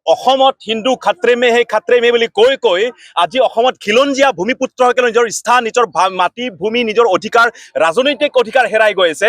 অসমত হিন্দু খাত্ৰে মে হে খাত্ৰে মে বুলি কৈ আজি অসমত খিলঞ্জীয়া ভূমিপুত্ৰসকলে নিজৰ স্থান নিজৰ মাটি ভূমি নিজৰ অধিকাৰ ৰাজনৈতিক অধিকাৰ হেৰাই গৈ আছে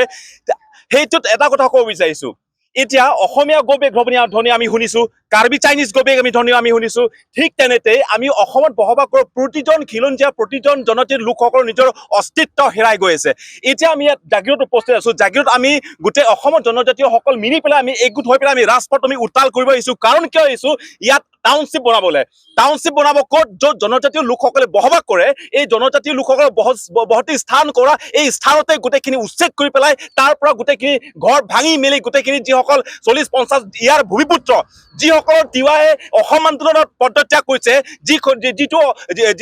সেইটোত এটা কথা ক'ব বিচাৰিছো এতিয়া অসমীয়া গোবেক ধ্বনি আমি শুনিছো কাৰ্বি চাইনিজ গোবেক ধ্বনি আমি শুনিছো ঠিক তেনেতে আমি অসমত বসবাস কৰা প্ৰতিজন খিলঞ্জীয়া প্ৰতিজন জনজাতিৰ লোকসকলৰ নিজৰ অস্তিত্ব হেৰাই গৈ আছে এতিয়া আমি ইয়াত জাগিৰত উপস্থিত আছো জাগিৰত আমি গোটেই অসমৰ জনজাতীয়সকল মিলি পেলাই আমি একগোট হৈ পেলাই আমি ৰাজপথ আমি উত্তাল কৰিব আহিছো কাৰণ কিয় আহিছো ইয়াত টাউনশ্বিপ বনাব ক'ত য'ত জনজাতীয় লোকসকলে বসবাস কৰে এই জনজাতীয় লোকসকলৰ বসতি স্থান কৰা এই স্থানতে গোটেইখিনি উচ্ছেদ কৰি পেলাই তাৰ পৰা গোটেইখিনি ঘৰ ভাঙি মেলি গোটেইখিনি যিসকল 40-50 ইয়াৰ ভূমিপুত্ৰ যিসকলৰ তিৱাই অসম আন্দোলনত পদত্যাগ কৰিছে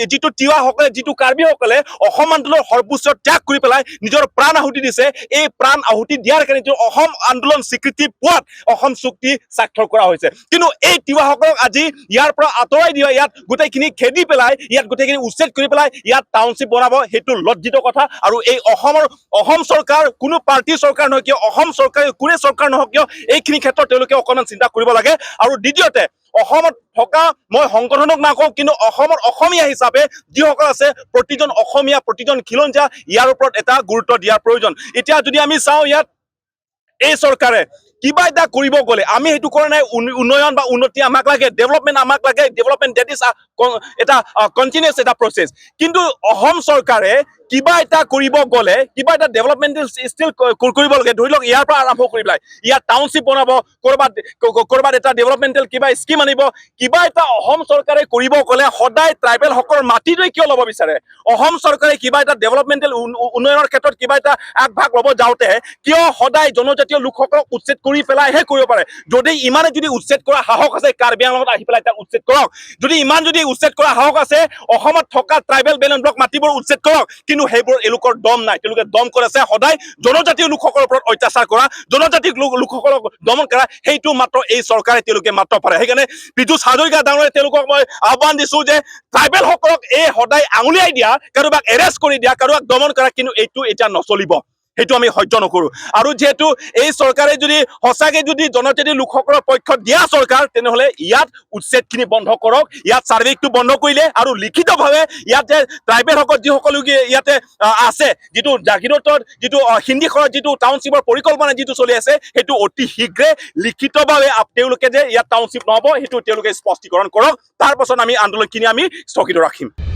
যিটো তিৱাসকলে যিটো কাৰ্বিসকলে অসম আন্দোলনৰ সৰ্বোচ্চ ত্যাগ কৰি পেলাই নিজৰ প্ৰাণ আহুতি দিছে এই প্ৰাণ আহুতি দিয়াৰ কাৰণে অসম আন্দোলন স্বীকৃতি পোৱাত অসম চুক্তি স্বাক্ষৰ কৰা হৈছে কিন্তু এই তিৱাসকলক আজি ইয়াৰ পৰা আঁতৰাই দিয়া ইয়াত গোটেইখিনি খেদি পেলাই ইয়াত গোটেইখিনি উচ্ছেদ কৰি পেলাই ইয়াত টাউনশ্বিপ বনাব সেইটো লজ্জিত কথা আৰু এই অসম চৰকাৰ কোনো পাৰ্টিৰ চৰকাৰ নহয় কিয় অসম চৰকাৰে কোনে চৰকাৰ নহওক কিয় এইখিনি ক্ষেত্ৰত তেওঁলোকে অকণমান চিন্তা কৰিব লাগে আৰু দ্বিতীয়তে অসমত থকা মই সংগঠনক নাকওঁ কিন্তু অসমৰ অসমীয়া হিচাপে যিসকল আছে প্ৰতিজন অসমীয়া প্ৰতিজন খিলঞ্জীয়া ইয়াৰ ওপৰত এটা গুৰুত্ব দিয়াৰ প্ৰয়োজন এতিয়া যদি আমি চাওঁ ইয়াত এই চৰকাৰে কিবা এটা কৰিব গ'লে আমি সেইটো কৰা নাই উন্নয়ন বা উন্নতি আমাক লাগে ডেভেলপমেণ্ট আমাক লাগে ডেভেলপমেণ্ট ডেট ইজ এটা কণ্টিনিউছ এটা প্ৰচেছ কিন্তু অসম চৰকাৰে কিবা এটা কৰিব গ'লে কিবা এটা ডেভেলপমেণ্টেল ষ্টিল কৰিব লাগে ধৰি লওক ইয়াৰ পৰা আৰম্ভ কৰি পেলাই ইয়াত টাউনশ্বিপ বনাব ক'ৰবাত এটা ডেভেলপমেণ্টেল কিবা স্কিম আনিব কিবা এটা অসম চৰকাৰে কৰিব গ'লে সদায় ট্ৰাইবেলসকলৰ মাটিটোৱে কিয় ল'ব বিচাৰে অসম চৰকাৰে কিবা এটা ডেভেলপমেণ্টেল উন্নয়নৰ ক্ষেত্ৰত কিবা এটা আগভাগ ল'ব যাওঁতে কিয় সদায় জনজাতীয় লোকসকলক উচ্ছেদ কৰি পেলাইহে কৰিব পাৰে যদি ইমানে যদি উচ্ছেদ কৰা সাহস আছে কাৰ্বি আংলঙত আহি পেলাই তাক উচ্ছেদ কৰক যদি ইমান যদি উচ্ছেদ কৰা সাহস আছে অসমত থকা ট্ৰাইবেল বেলেঞ্চ ব্লক মাটিবোৰ উচ্ছেদ কৰক কিন্তু সেইবোৰ এলোকৰ দম নাই তেওঁলোকে দম কৰে আছে সদায় জনজাতীয় লোকসকলৰ ওপৰত অত্যাচাৰ কৰা জনজাতীয় লোকসকলক দমন কৰা সেইটো মাত্ৰ এই চৰকাৰে তেওঁলোকে মাত্ৰ পাৰে সেইকাৰণে পীযুষ হাজৰিকা ডাঙৰীয়া তেওঁলোকক মই আহ্বান দিছো যে ট্ৰাইবেলসকলক এই সদায় আঙুলিয়াই দিয়া কাৰোবাক এৰেষ্ট কৰি দিয়া কাৰোবাক দমন কৰা কিন্তু এইটো এতিয়া নচলিব সেইটো আমি সহ্য নকৰো আৰু যেহেতু এই চৰকাৰে যদি সঁচাকৈ যদি জনজাতীয় লোকসকলৰ পক্ষত দিয়া চৰকাৰ তেনেহ'লে ইয়াত উচ্ছেদখিনি বন্ধ কৰক ইয়াত চাৰ্ভেটো বন্ধ কৰিলে আৰু লিখিতভাৱে ইয়াতে ট্ৰাইবেলসকল যিসকল ইয়াতে আছে যিটো জাগিৰোডৰ যিটো হিন্দীখনত যিটো টাউনশ্বিপৰ পৰিকল্পনা যিটো চলি আছে সেইটো অতি শীঘ্ৰে লিখিতভাৱে তেওঁলোকে যে ইয়াত টাউনশ্বিপ নহ'ব সেইটো তেওঁলোকে স্পষ্টীকৰণ কৰক তাৰ পাছত আমি আন্দোলনখিনি আমি স্থগিত ৰাখিম